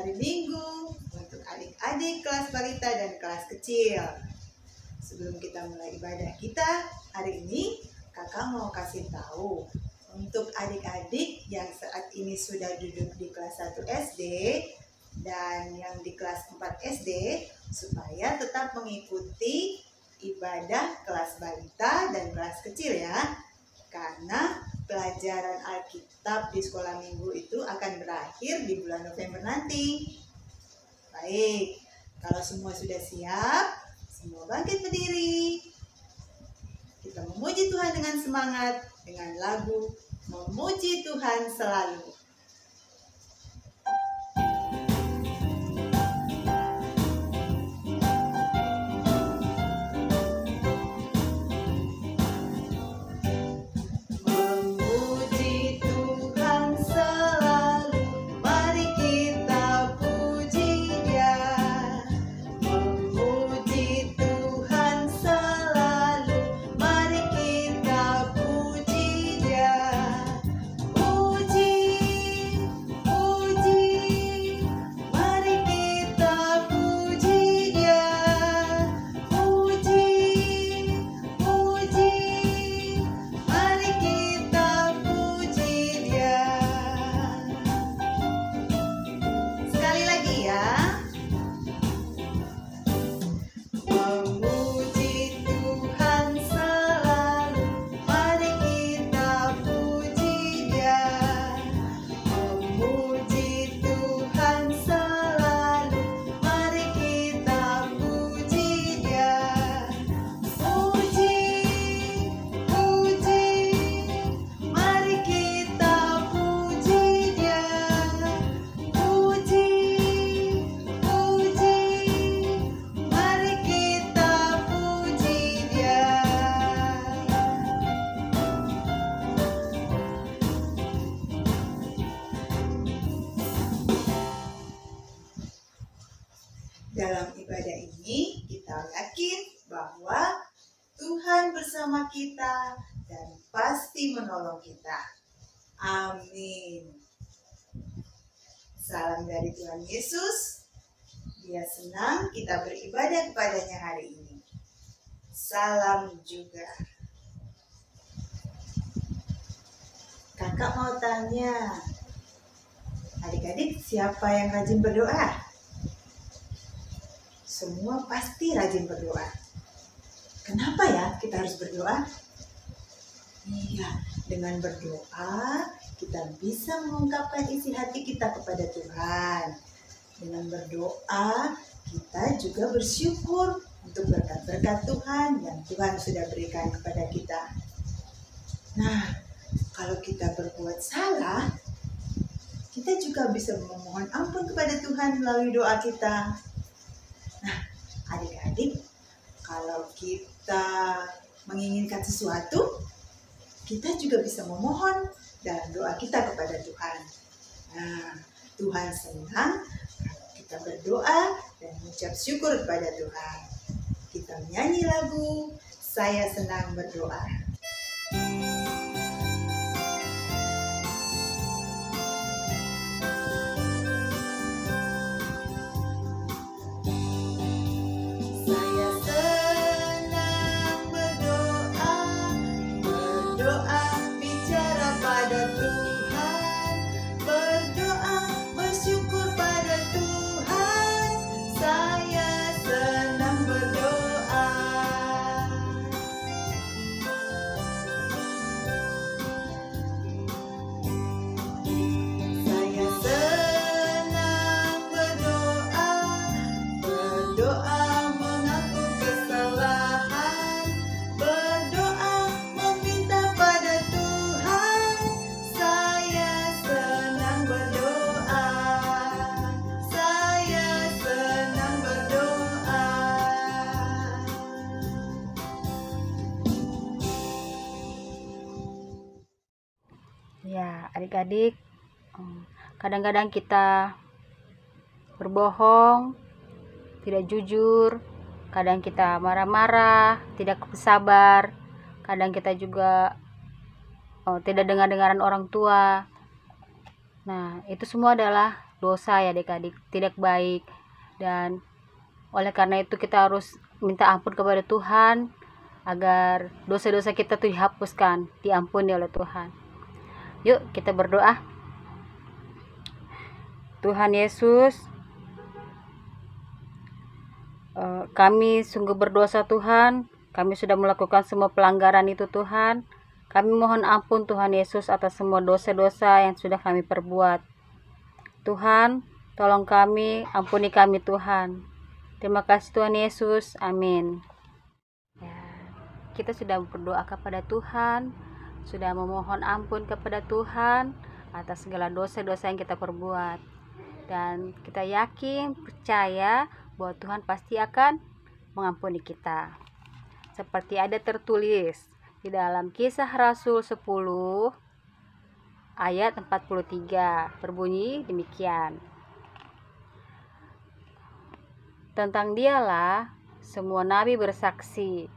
hari Minggu untuk adik-adik kelas balita dan kelas kecil. Sebelum kita mulai ibadah kita hari ini, kakak mau kasih tahu untuk adik-adik yang saat ini sudah duduk di kelas 1 SD dan yang di kelas 4 SD supaya tetap mengikuti ibadah kelas balita dan kelas kecil ya. Karena pelajaran Alkitab di sekolah minggu itu akan berakhir di bulan November nanti. Baik, kalau semua sudah siap, semua bangkit berdiri. Kita memuji Tuhan dengan semangat, dengan lagu Memuji Tuhan Selalu. Dalam ibadah ini kita yakin bahwa Tuhan bersama kita dan pasti menolong kita. Amin. Salam dari Tuhan Yesus. Dia senang kita beribadah kepadanya hari ini. Salam juga. Kakak mau tanya, adik-adik siapa yang rajin berdoa? Semua pasti rajin berdoa. Kenapa ya kita harus berdoa? Iya, dengan berdoa kita bisa mengungkapkan isi hati kita kepada Tuhan. Dengan berdoa kita juga bersyukur untuk berkat-berkat Tuhan yang Tuhan sudah berikan kepada kita. Nah, kalau kita berbuat salah, kita juga bisa memohon ampun kepada Tuhan melalui doa kita. Nah, adik-adik, kalau kita menginginkan sesuatu, kita juga bisa memohon dalam doa kita kepada Tuhan. Nah, Tuhan senang kalau kita berdoa dan mengucap syukur kepada Tuhan. Kita menyanyi lagu Saya Senang Berdoa. Ya, adik-adik, kadang-kadang kita berbohong, tidak jujur, kadang kita marah-marah, tidak bersabar, kadang kita juga tidak dengar-dengaran orang tua. Nah, itu semua adalah dosa ya adik-adik, tidak baik. Dan oleh karena itu kita harus minta ampun kepada Tuhan agar dosa-dosa kita tuh dihapuskan, diampuni oleh Tuhan. Yuk kita berdoa. Tuhan Yesus, kami sungguh berdosa Tuhan. Kami sudah melakukan semua pelanggaran itu Tuhan. Kami mohon ampun Tuhan Yesus atas semua dosa-dosa yang sudah kami perbuat. Tuhan, tolong kami, ampuni kami Tuhan. Terima kasih Tuhan Yesus. Amin. Ya, kita sudah berdoa kepada Tuhan, sudah memohon ampun kepada Tuhan atas segala dosa-dosa yang kita perbuat. Dan kita yakin, percaya bahwa Tuhan pasti akan mengampuni kita. Seperti ada tertulis di dalam Kisah Rasul 10 ayat 43, berbunyi demikian. Tentang dialah semua nabi bersaksi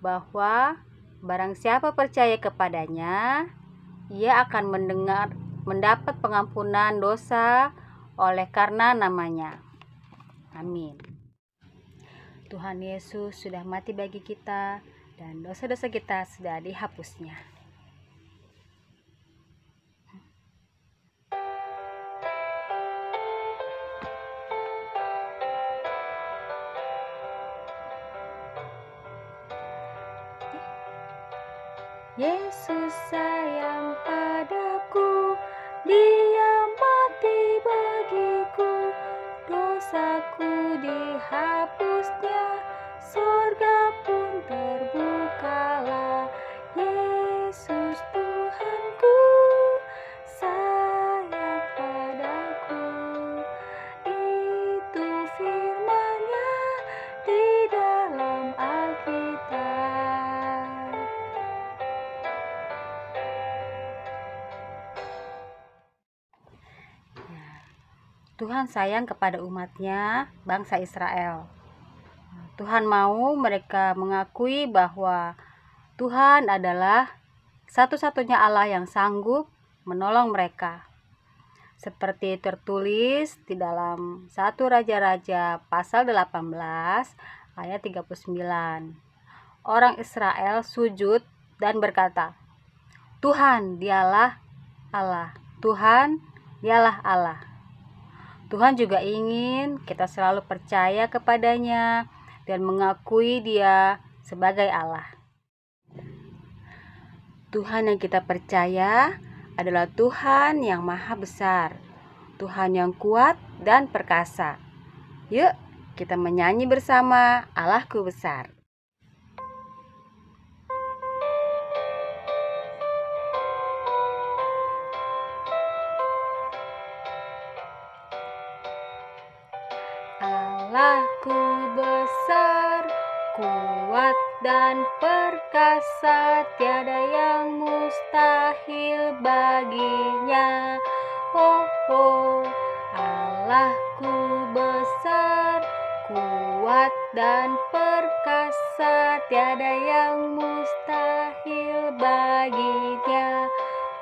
bahwa barang siapa percaya kepadanya, ia akan mendapat pengampunan dosa oleh karena namanya. Amin. Tuhan Yesus sudah mati bagi kita dan dosa-dosa kita sudah dihapusnya. Yesus sayang padaku, Dia mati bagiku, dosaku dihapusnya, surga pun terbukalah. Yesus Tuhanku sayang padaku, itu firman-Nya di dalam Alkitab. Tuhan sayang kepada umatnya, bangsa Israel. Tuhan mau mereka mengakui bahwa Tuhan adalah satu-satunya Allah yang sanggup menolong mereka. Seperti tertulis di dalam 1 Raja-Raja pasal 18 ayat 39. Orang Israel sujud dan berkata, Tuhan dialah Allah, Tuhan dialah Allah. Tuhan juga ingin kita selalu percaya kepadanya dan mengakui Dia sebagai Allah. Tuhan yang kita percaya adalah Tuhan yang maha besar, Tuhan yang kuat dan perkasa. Yuk, kita menyanyi bersama Allahku besar. Allahku besar, kuat dan perkasa, tiada yang mustahil baginya. Oh, oh, Allahku besar, kuat dan perkasa, tiada yang mustahil baginya.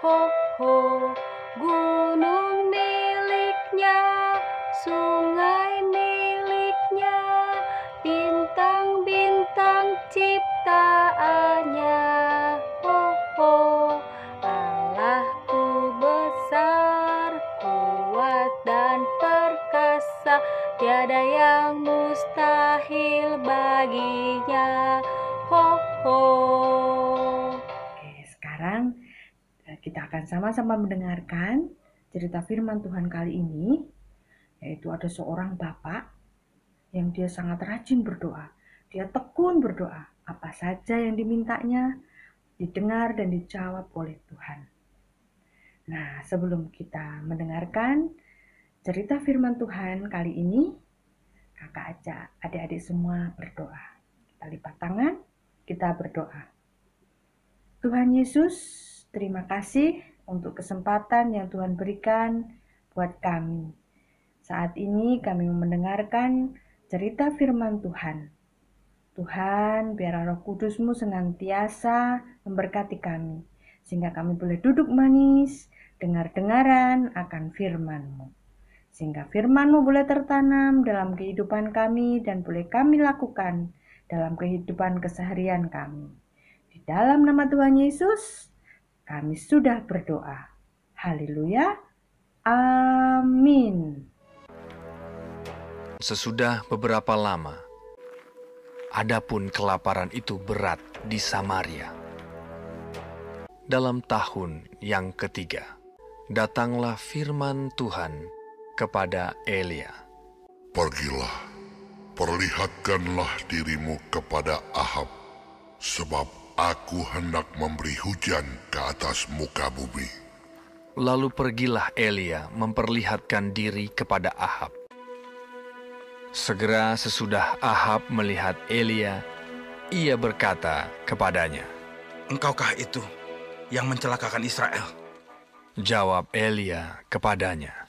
Oh, oh, gunung miliknya, sungai miliknya, bintang-bintang ciptaannya. Oh, oh, Allahku besar, kuat dan perkasa, tiada yang mustahil baginya. Oh, oh. Oke, sekarang kita akan sama-sama mendengarkan cerita firman Tuhan kali ini, yaitu ada seorang bapak yang dia sangat rajin berdoa. Dia tekun berdoa, apa saja yang dimintanya didengar dan dijawab oleh Tuhan. Nah, sebelum kita mendengarkan cerita firman Tuhan kali ini, kakak ajak adik-adik semua berdoa. Kita lipat tangan, kita berdoa. Tuhan Yesus, terima kasih untuk kesempatan yang Tuhan berikan buat kami. Saat ini kami mendengarkan cerita firman Tuhan. Tuhan, biar Roh Kudus-Mu senantiasa memberkati kami, sehingga kami boleh duduk manis, dengar-dengaran akan firman-Mu. sehingga firman-Mu boleh tertanam dalam kehidupan kami dan boleh kami lakukan dalam kehidupan keseharian kami. Di dalam nama Tuhan Yesus, kami sudah berdoa. Haleluya. Amin. Sesudah beberapa lama, adapun kelaparan itu berat di Samaria. Dalam tahun yang ketiga, datanglah firman Tuhan kepada Elia. Pergilah, perlihatkanlah dirimu kepada Ahab, sebab aku hendak memberi hujan ke atas muka bumi. Lalu pergilah Elia memperlihatkan diri kepada Ahab. Segera sesudah Ahab melihat Elia, ia berkata kepadanya, "Engkaukah itu yang mencelakakan Israel?" Jawab Elia kepadanya,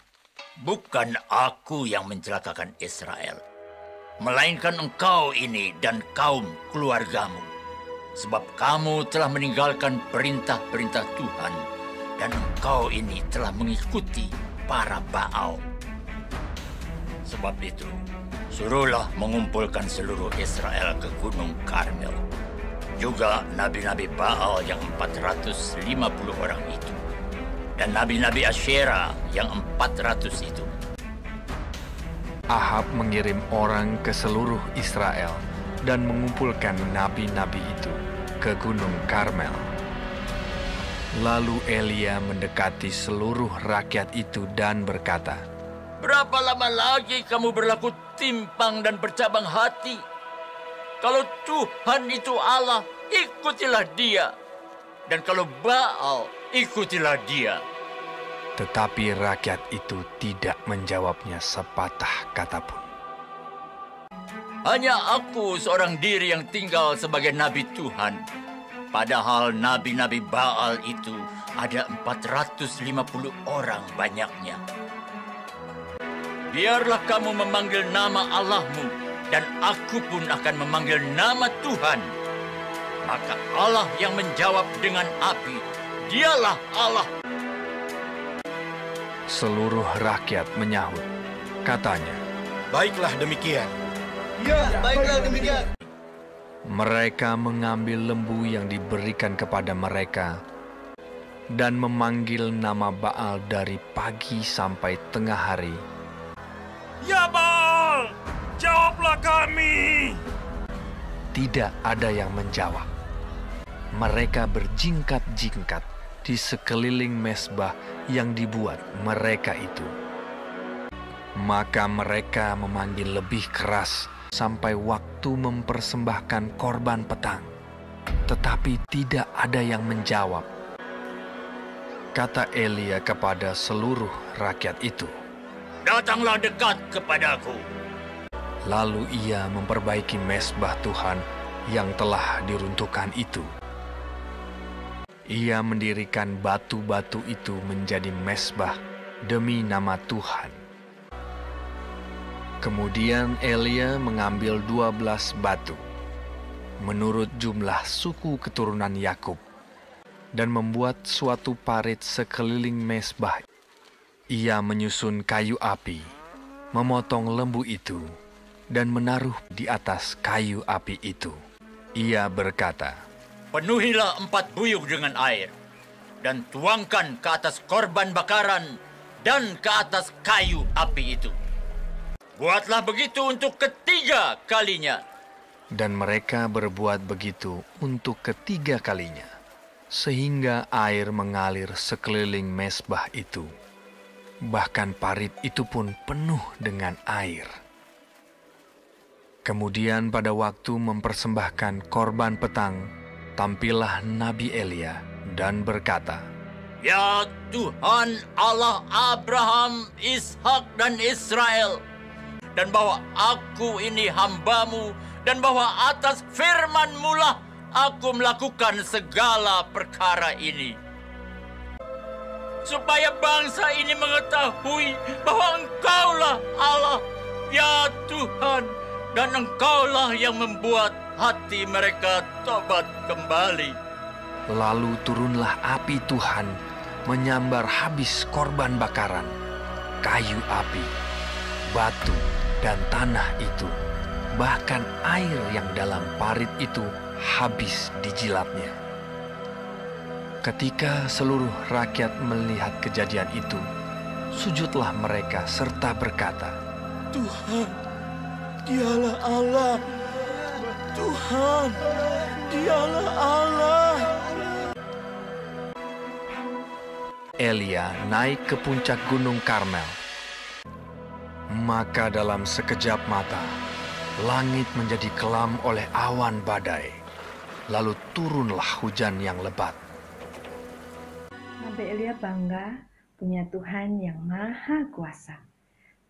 "Bukan aku yang mencelakakan Israel, melainkan engkau ini dan kaum keluargamu. Sebab kamu telah meninggalkan perintah-perintah Tuhan, dan engkau ini telah mengikuti para Baal. Sebab itu, suruhlah mengumpulkan seluruh Israel ke Gunung Karmel. Juga nabi-nabi Baal yang 450 orang itu, dan nabi-nabi Asyera yang 400 itu." Ahab mengirim orang ke seluruh Israel dan mengumpulkan nabi-nabi itu ke Gunung Karmel. Lalu Elia mendekati seluruh rakyat itu dan berkata, "Berapa lama lagi kamu berlaku timpang dan bercabang hati? Kalau Tuhan itu Allah, ikutilah Dia. Dan kalau Baal, ikutilah dia." Tetapi rakyat itu tidak menjawabnya sepatah kata pun. "Hanya aku seorang diri yang tinggal sebagai nabi Tuhan. Padahal nabi-nabi Baal itu ada 450 orang banyaknya. Biarlah kamu memanggil nama Allahmu, dan aku pun akan memanggil nama Tuhan. Maka Allah yang menjawab dengan api, Dialah Allah." Seluruh rakyat menyahut. Katanya, "Baiklah demikian." Ya, baiklah demikian. mereka mengambil lembu yang diberikan kepada mereka dan memanggil nama Baal dari pagi sampai tengah hari. "Ya Baal, jawablah kami." Tidak ada yang menjawab. Mereka berjingkat-jingkat di sekeliling mezbah yang dibuat mereka itu. Maka mereka memanggil lebih keras sampai waktu mempersembahkan korban petang. Tetapi tidak ada yang menjawab. Kata Elia kepada seluruh rakyat itu, "Datanglah dekat kepadaku." Lalu ia memperbaiki mezbah Tuhan yang telah diruntuhkan itu. Ia mendirikan batu-batu itu menjadi mezbah demi nama Tuhan. Kemudian Elia mengambil 12 batu, menurut jumlah suku keturunan Yakub, dan membuat suatu parit sekeliling mezbah. Ia menyusun kayu api, memotong lembu itu, dan menaruh di atas kayu api itu. Ia berkata, "Penuhilah 4 buyung dengan air, dan tuangkan ke atas korban bakaran dan ke atas kayu api itu. Buatlah begitu untuk ketiga kalinya." Dan mereka berbuat begitu untuk ketiga kalinya, sehingga air mengalir sekeliling mezbah itu. Bahkan parit itu pun penuh dengan air. Kemudian pada waktu mempersembahkan korban petang, tampillah Nabi Elia dan berkata, "Ya Tuhan Allah Abraham, Ishak dan Israel, dan bahwa aku ini hamba-Mu, dan bahwa atas firman-Mu lah aku melakukan segala perkara ini. Supaya bangsa ini mengetahui bahwa Engkaulah Allah, ya Tuhan, dan Engkaulah yang membuat hati mereka tobat kembali." Lalu turunlah api Tuhan menyambar habis korban bakaran, kayu api, batu, dan tanah itu, bahkan air yang dalam parit itu habis dijilatnya. Ketika seluruh rakyat melihat kejadian itu, sujudlah mereka serta berkata, Tuhan, Dialah Allah. Tuhan, Dialah Allah. Elia naik ke puncak gunung Karmel. Maka dalam sekejap mata, langit menjadi kelam oleh awan badai. Lalu turunlah hujan yang lebat. Nabi Elia bangga punya Tuhan yang maha kuasa.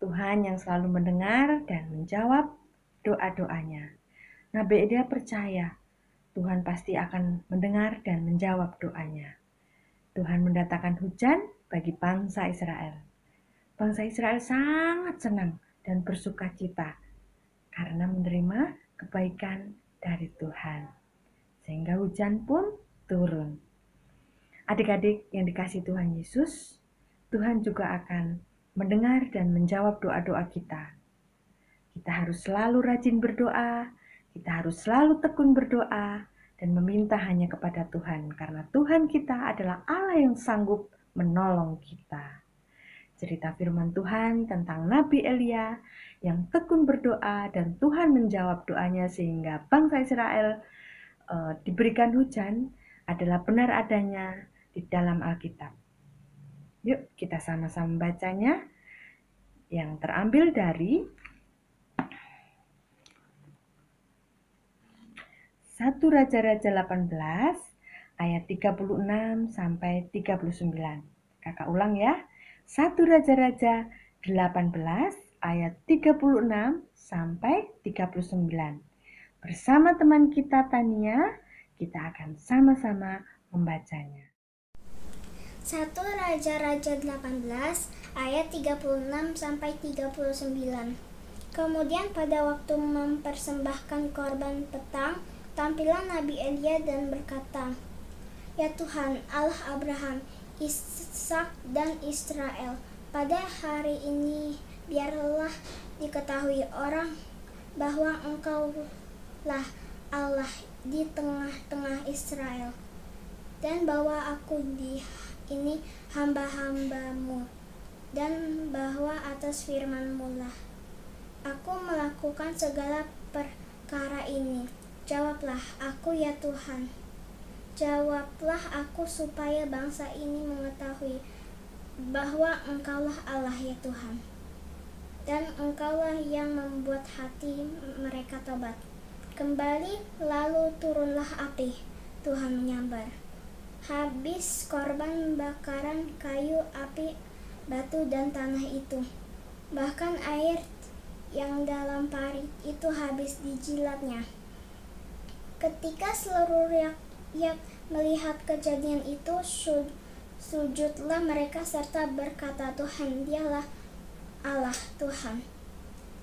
Tuhan yang selalu mendengar dan menjawab doa-doanya. Nabi Elia percaya Tuhan pasti akan mendengar dan menjawab doanya. Tuhan mendatangkan hujan bagi bangsa Israel. Bangsa Israel sangat senang dan bersuka cita karena menerima kebaikan dari Tuhan. Sehingga hujan pun turun. Adik-adik yang dikasihi Tuhan Yesus, Tuhan juga akan mendengar dan menjawab doa-doa kita. Kita harus selalu rajin berdoa, kita harus selalu tekun berdoa, dan meminta hanya kepada Tuhan, karena Tuhan kita adalah Allah yang sanggup menolong kita. Cerita firman Tuhan tentang Nabi Elia yang tekun berdoa dan Tuhan menjawab doanya sehingga bangsa Israel diberikan hujan adalah benar adanya di dalam Alkitab. Yuk kita sama-sama membacanya yang terambil dari 1 Raja-Raja 18 ayat 36 sampai 39. Kakak ulang ya. 1 Raja-Raja 18 ayat 36 sampai 39. Bersama teman kita Tania, kita akan sama-sama membacanya. 1 Raja-Raja 18 ayat 36 sampai 39. Kemudian pada waktu mempersembahkan korban petang, tampillah Nabi Elia dan berkata, Ya Tuhan, Allah Abraham, Ishak dan Israel, pada hari ini biarlah diketahui orang bahwa Engkaulah Allah di tengah-tengah Israel, dan bahwa aku ini hamba-hambamu, dan bahwa atas firman-Mu lah aku melakukan segala perkara ini. Jawablah aku ya Tuhan, jawablah aku supaya bangsa ini mengetahui bahwa Engkaulah Allah ya Tuhan, dan Engkaulah yang membuat hati mereka tobat. Kembali lalu turunlah api, Tuhan menyambar. Habis korban bakaran kayu, api, batu, dan tanah itu. Bahkan air yang dalam parit itu habis dijilatnya. Ketika seluruh rakyat melihat kejadian itu, sujudlah mereka serta berkata, Tuhan, Dialah Allah, Tuhan,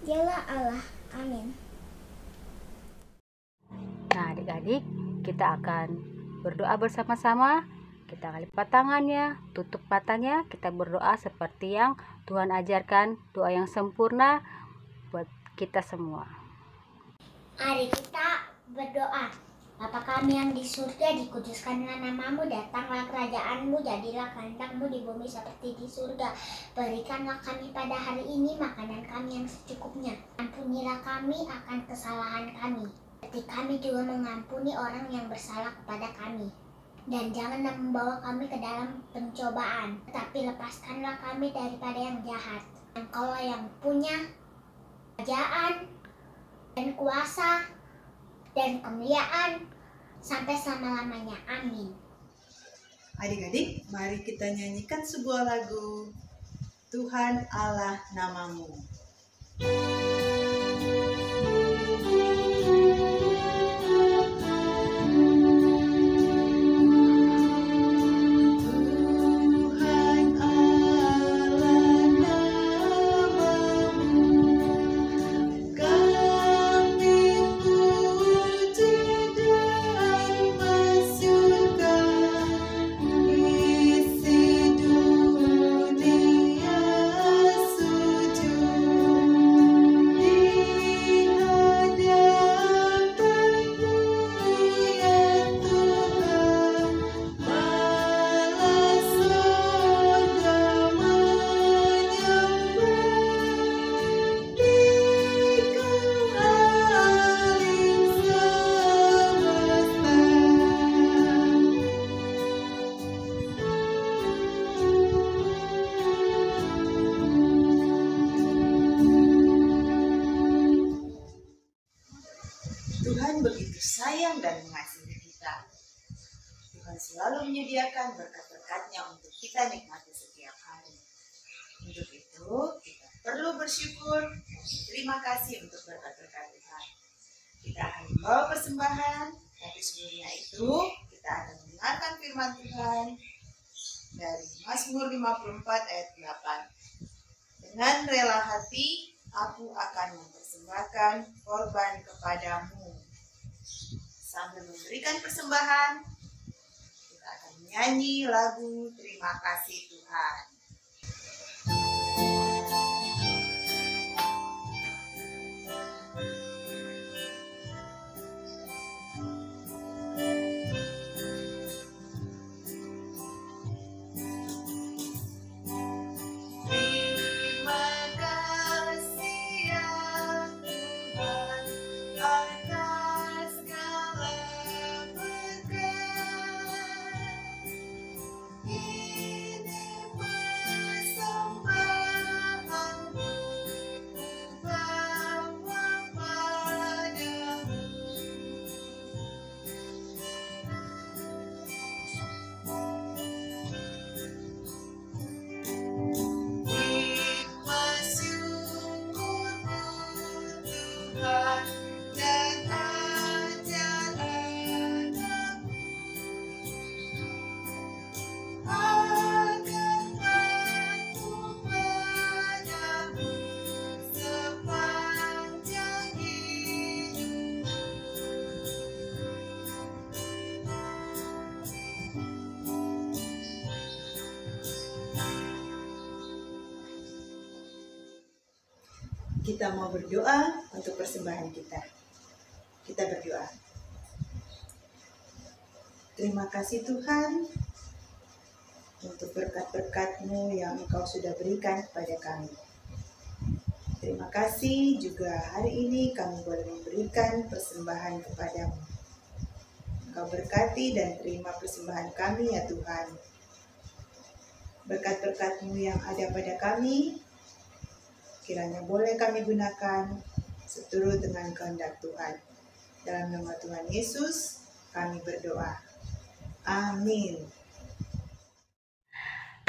Dialah Allah. Amin. Nah, adik-adik, kita akan berdoa bersama-sama. Kita akan lipat tangannya, tutup matanya, kita berdoa seperti yang Tuhan ajarkan, doa yang sempurna buat kita semua. Mari kita berdoa. Bapa kami yang di surga, dikuduskanlah namamu, datanglah kerajaan-Mu, jadilah kehendak-Mu di bumi seperti di surga. Berikanlah kami pada hari ini makanan kami yang secukupnya. Ampunilah kami akan kesalahan kami, seperti kami juga mengampuni orang yang bersalah kepada kami. Dan jangan membawa kami ke dalam pencobaan, tetapi lepaskanlah kami daripada yang jahat. Engkaulah yang punya kerajaan dan kuasa dan kemuliaan sampai selama-lamanya. Amin. Adik-adik, mari kita nyanyikan sebuah lagu Tuhan Allah namamu. Isi dunia Tuhan begitu sayang dan mengasihi kita. Tuhan selalu menyediakan berkat-berkat-Nya untuk kita nikmati setiap hari. Untuk itu, kita perlu bersyukur dan berterima kasih untuk berkat-berkat Tuhan. Kita akan membawa persembahan, tapi sebelumnya itu kita akan mendengarkan firman Tuhan dari Mazmur 54 ayat 8. Dengan rela hati, aku akan mempersembahkan korban kepadamu. Sambil memberikan persembahan, kita akan menyanyi lagu Terima Kasih Tuhan. Kita mau berdoa untuk persembahan kita. Kita berdoa. Terima kasih Tuhan untuk berkat-berkat-Mu yang Engkau sudah berikan kepada kami. Terima kasih juga hari ini kami boleh memberikan persembahan kepadamu. Engkau berkati dan terima persembahan kami ya Tuhan. Berkat-berkat-Mu yang ada pada kami, kiranya boleh kami gunakan seturut dengan kehendak Tuhan. Dalam nama Tuhan Yesus, kami berdoa. Amin.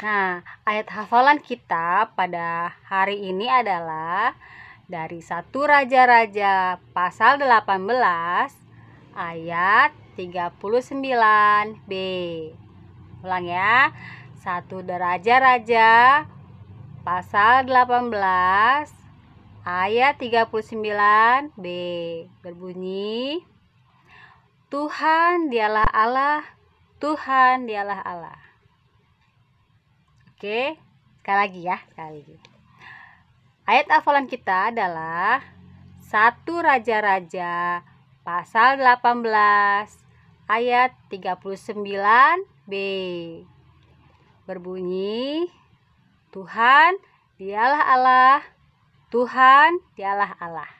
Nah, ayat hafalan kita pada hari ini adalah dari 1 Raja-Raja pasal 18 ayat 39b. Ulang ya. 1 Raja-Raja pasal 18 ayat 39b berbunyi, Tuhan dialah Allah, Tuhan dialah Allah. Oke, sekali lagi ya, sekali lagi. Ayat hafalan kita adalah 1 Raja-Raja pasal 18 ayat 39b berbunyi, Tuhan dialah Allah, Tuhan dialah Allah.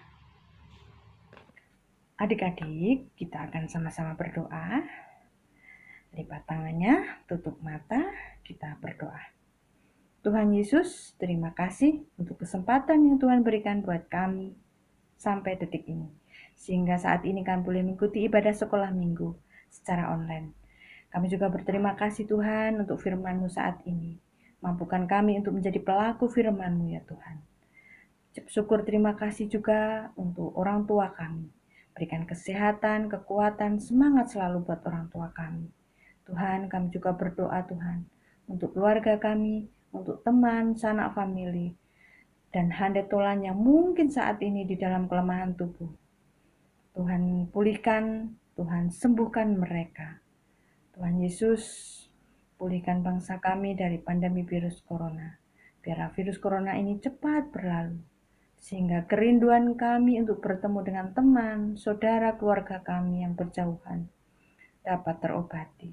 Adik-adik, kita akan sama-sama berdoa. Lipat tangannya, tutup mata, kita berdoa. Tuhan Yesus, terima kasih untuk kesempatan yang Tuhan berikan buat kami sampai detik ini. Sehingga saat ini kami boleh mengikuti ibadah sekolah minggu secara online. Kami juga berterima kasih Tuhan untuk firman-Mu saat ini. Mampukan kami untuk menjadi pelaku firman-Mu ya Tuhan. Syukur terima kasih juga untuk orang tua kami. Berikan kesehatan, kekuatan, semangat selalu buat orang tua kami. Tuhan, kami juga berdoa Tuhan untuk keluarga kami, untuk teman, sanak famili, dan handai tolan yang mungkin saat ini di dalam kelemahan tubuh. Tuhan pulihkan, Tuhan sembuhkan mereka. Tuhan Yesus, pulihkan bangsa kami dari pandemi virus corona. Biarlah virus corona ini cepat berlalu. Sehingga kerinduan kami untuk bertemu dengan teman, saudara, keluarga kami yang berjauhan dapat terobati.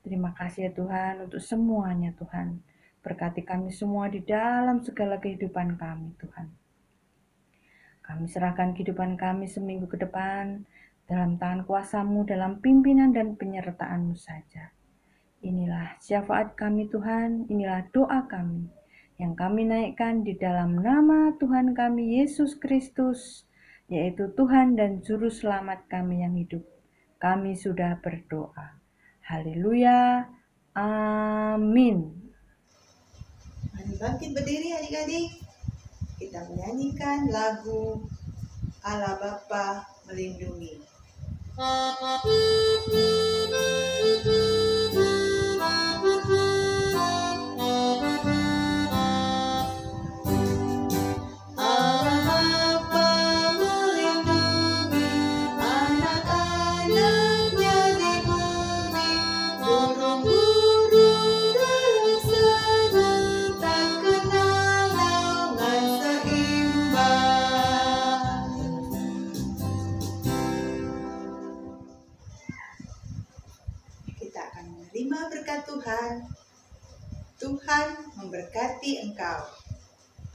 Terima kasih ya Tuhan untuk semuanya Tuhan. Berkati kami semua di dalam segala kehidupan kami Tuhan. Kami serahkan kehidupan kami seminggu ke depan dalam tangan kuasa-Mu, dalam pimpinan dan penyertaan-Mu saja. Inilah syafaat kami Tuhan, inilah doa kami yang kami naikkan di dalam nama Tuhan kami Yesus Kristus yaitu Tuhan dan Juru Selamat kami yang hidup. Kami sudah berdoa. Haleluya. Amin. Mari bangkit berdiri adik-adik. Kita menyanyikan lagu Allah Bapa melindungi. Tuhan. Tuhan memberkati engkau.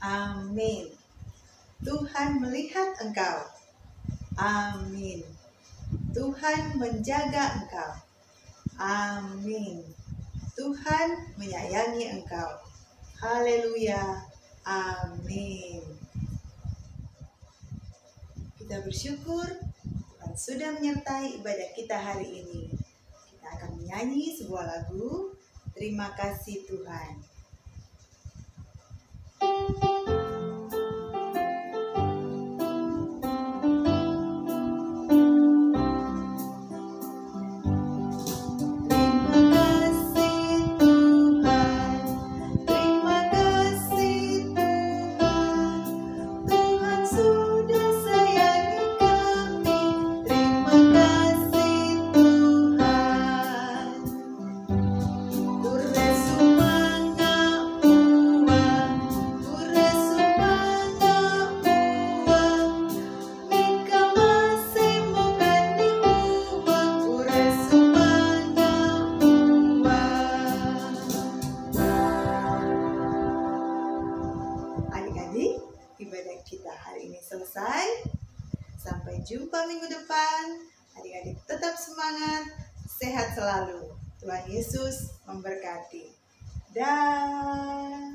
Amin. Tuhan melihat engkau. Amin. Tuhan menjaga engkau. Amin. Tuhan menyayangi engkau. Haleluya. Amin. Kita bersyukur Tuhan sudah menyertai ibadah kita hari ini. Kita akan menyanyi sebuah lagu. Terima kasih Tuhan. Ibadah kita hari ini selesai. Sampai jumpa minggu depan. Adik-adik tetap semangat, sehat selalu. Tuhan Yesus memberkati. Dah.